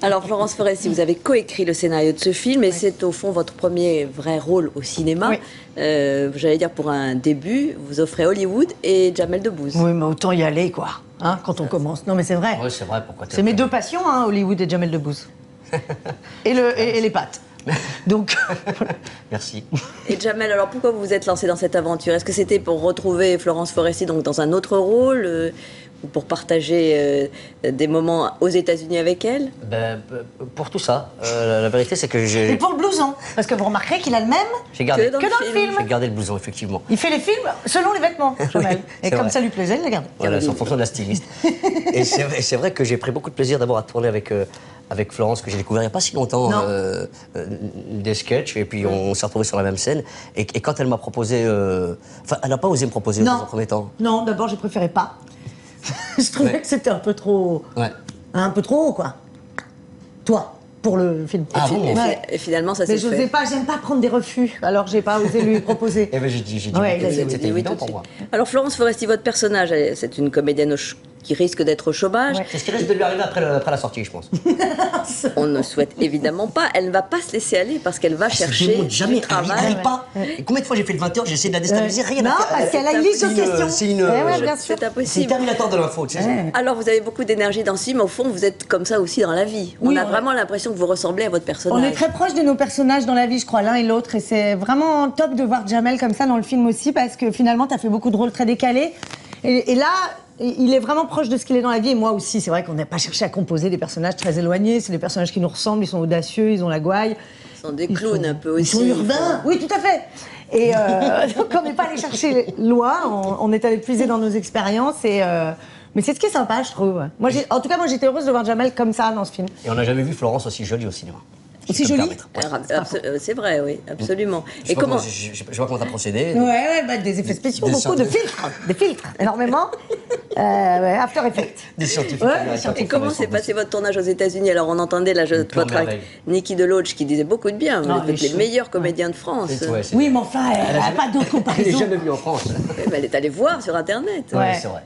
Alors Florence Foresti, vous avez coécrit le scénario de ce film et c'est au fond votre premier vrai rôle au cinéma. Oui. J'allais dire pour un début, vous offrez Hollywood et Jamel Debbouze. Oui, mais autant y aller, quoi, hein, quand on commence. Non, mais c'est vrai. Oui, c'est vrai, pourquoi C'est mes deux passions, hein, Hollywood et Jamel Debbouze. et les pâtes. Donc, Merci. Et Jamel, alors pourquoi vous vous êtes lancé dans cette aventure? Est-ce que c'était pour retrouver Florence Foresti donc dans un autre rôle ou pour partager des moments aux États-Unis avec elle? Pour tout ça, la vérité c'est que et j'ai pour le blouson, parce que vous remarquerez qu'il a le même gardé, que dans que dans le film. j'ai gardé le blouson, effectivement. Il fait les films selon les vêtements, Jamel. Et c'est comme vrai. ça lui plaisait, il l'a gardé. Voilà, c'est en fonction de la styliste. Et c'est vrai que j'ai pris beaucoup de plaisir d'abord à tourner avec Florence, que j'ai découvert il n'y a pas si longtemps, des sketchs, et puis on s'est retrouvés sur la même scène. Et quand elle m'a proposé... Enfin, elle n'a pas osé me proposer dans un premier temps. Non, d'abord, j'ai préféré pas. Je trouvais que c'était un peu trop... Ouais. Un peu trop haut, quoi. Toi, pour le film. Ah bon? Et finalement, ça s'est Mais je fait. n'osais pas, j'aime pas prendre des refus, alors j'ai pas osé lui proposer. Et ben j'ai dit Ouais, que il a dit c'était oui évident tout de pour suite. moi. Alors Florence Foresti, votre personnage, c'est une comédienne qui risque d'être au chômage. Ouais. C'est ce qui risque de lui arriver après la sortie, je pense. On ne souhaite évidemment pas. Elle ne va pas se laisser aller parce qu'elle va chercher jamais, du travail. elle pas. Et combien de fois j'ai fait le 20h, j'ai essayé de la déstabiliser, rien Non, à faire. parce qu'elle a une liste de questions. C'est une... Eh ouais, bien sûr. C'est C'est une impossible. Terminator de l'info, tu sais. Alors vous avez beaucoup d'énergie dans ce film, au fond vous êtes comme ça aussi dans la vie. Oui, on a ouais. vraiment l'impression que vous ressemblez à votre personnage. On est très proches de nos personnages dans la vie, je crois, l'un et l'autre. Et c'est vraiment top de voir Jamel comme ça dans le film aussi, parce que finalement, tu as fait beaucoup de rôles très décalés. Et là, il est vraiment proche de ce qu'il est dans la vie. Et moi aussi, c'est vrai qu'on n'a pas cherché à composer des personnages très éloignés. C'est des personnages qui nous ressemblent, ils sont audacieux, ils ont la gouaille. Ce sont des clowns un peu aussi. Ils sont urbains, oui, tout à fait. Et donc, on n'est pas allé chercher loin, on est allé puiser dans nos expériences. Mais c'est ce qui est sympa, je trouve. En tout cas, moi, j'étais heureuse de voir Jamel comme ça dans ce film. Et on n'a jamais vu Florence aussi jolie au cinéma. Aussi Je peux me jolie permettre. C'est vrai, oui, absolument. Je sais Et pas comment je vois comment t'as procédé. Ouais, bah, des effets spéciaux, Des beaucoup de scientifiques. filtres, des filtres, énormément. After Effects. Des scientifiques. Ouais, américains Et qui comment travaillent s'est sur passé votre tournage aux États-Unis? Alors on entendait là, Une pure votre merveille. Niki Deloach qui disait beaucoup de bien. Vous Ah, êtes elle est les meilleurs chouette. comédiens de France. Ouais, c'est Oui, vrai. mais enfin, elle n'a pas d'autre Elle n'est comparaison. jamais venue en France. Oui, mais elle est allée voir sur Internet. Ouais. Ouais, c'est vrai.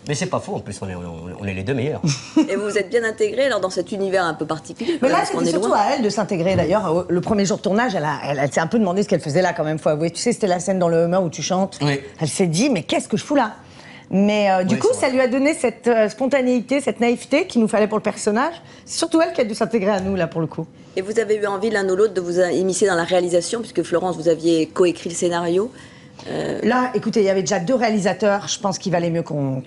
Mais c'est pas faux, en plus, on est les deux meilleurs. Et vous vous êtes bien intégrés alors dans cet univers un peu particulier. Mais là, parce qu'on c'était est surtout loin. à elle de s'intégrer. D'ailleurs, le premier jour de tournage, elle s'est un peu demandé ce qu'elle faisait là, quand même, faut avouer. Tu sais, c'était la scène dans le Hummer où tu chantes. Oui. Elle s'est dit, mais qu'est-ce que je fous là? Mais du Oui, coup, c'est ça vrai. lui a donné cette spontanéité, cette naïveté qu'il nous fallait pour le personnage. C'est surtout elle qui a dû s'intégrer à nous, là, pour le coup. Et vous avez eu envie l'un ou l'autre de vous immiscer dans la réalisation puisque Florence, vous aviez coécrit le scénario. Là, écoutez, il y avait déjà 2 réalisateurs. Je pense qu'il valait mieux qu'on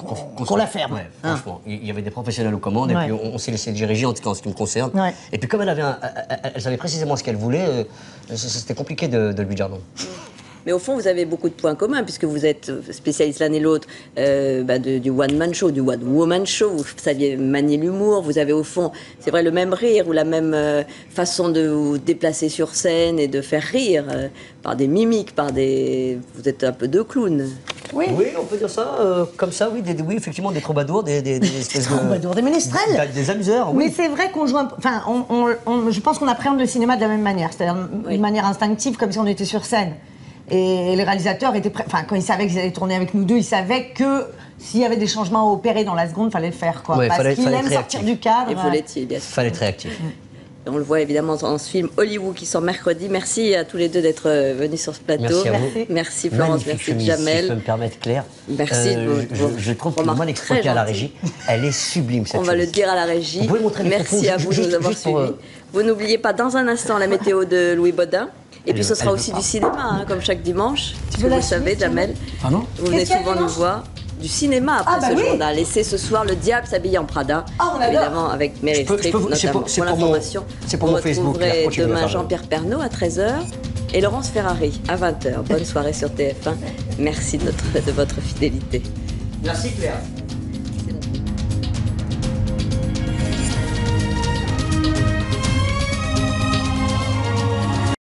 la ferme. Ouais, hein. franchement. Il y avait des professionnels aux commandes, Ouais. et puis on s'est laissé diriger, en tout cas en ce qui me concerne. Ouais. Et puis comme elle savait précisément ce qu'elle voulait, c'était compliqué de lui dire non. Mais au fond, vous avez beaucoup de points communs, puisque vous êtes spécialistes l'un et l'autre du one-man show, du one-woman show. Vous saviez manier l'humour. Vous avez au fond, c'est vrai, le même rire ou la même façon de vous déplacer sur scène et de faire rire par des mimiques, Vous êtes un peu deux clowns. Oui. Oui, on peut dire ça, comme ça, oui, oui, effectivement, des troubadours, des espèces de... Troubadours, des ménestrels. Des amuseurs, oui. Mais c'est vrai qu'on joue un peu... Enfin, je pense qu'on appréhende le cinéma de la même manière. C'est-à-dire d'une manière instinctive, comme si on était sur scène. Et les réalisateurs étaient prêts... Enfin, quand ils savaient qu'ils allaient tourner avec nous deux, ils savaient que s'il y avait des changements à opérer dans la seconde, il fallait le faire, quoi. Ouais, Parce fallait qu'ils être aiment réactif. sortir du cadre. Et vous l'étiez, bien sûr. Fallait être réactif. On le voit évidemment dans ce film Hollywood qui sort mercredi. Merci à tous les deux d'être venus sur ce plateau. Merci à vous. Merci Florence, Magnifique merci chemise, Jamel. si je peux me permettre, Claire. Merci de vos je trouve que remarques mal exploitée très à la gentilles. régie. Elle est sublime, cette On va le chemise. dire à la régie. Vous pouvez montrer les Merci photos, à vous de juste- nous avoir juste pour, suivis. Vous n'oubliez pas dans un instant la météo de Louis Baudin. Et puis ce sera elle aussi veut du pas. cinéma, hein, comme chaque dimanche. Puisque veux vous la le savez, chemise, Jamel. Pardon Vous venez Qu'est-ce qu'il y a souvent nous dimanche voir. Du cinéma après Ah, bah ce oui. journal. Et c'est ce soir Le Diable s'habille en Prada. Ah, on adore. Évidemment, avec Meryl Je peux Streep, vous- c'est notamment. pour- c'est Pour pour mon- l'information, c'est pour vous mon Facebook, retrouverez Claire, continuez à demain faire. Jean-Pierre Pernaut à 13h et Laurence Ferrari à 20h. Bonne soirée sur TF1. Merci de votre fidélité. Merci, Claire.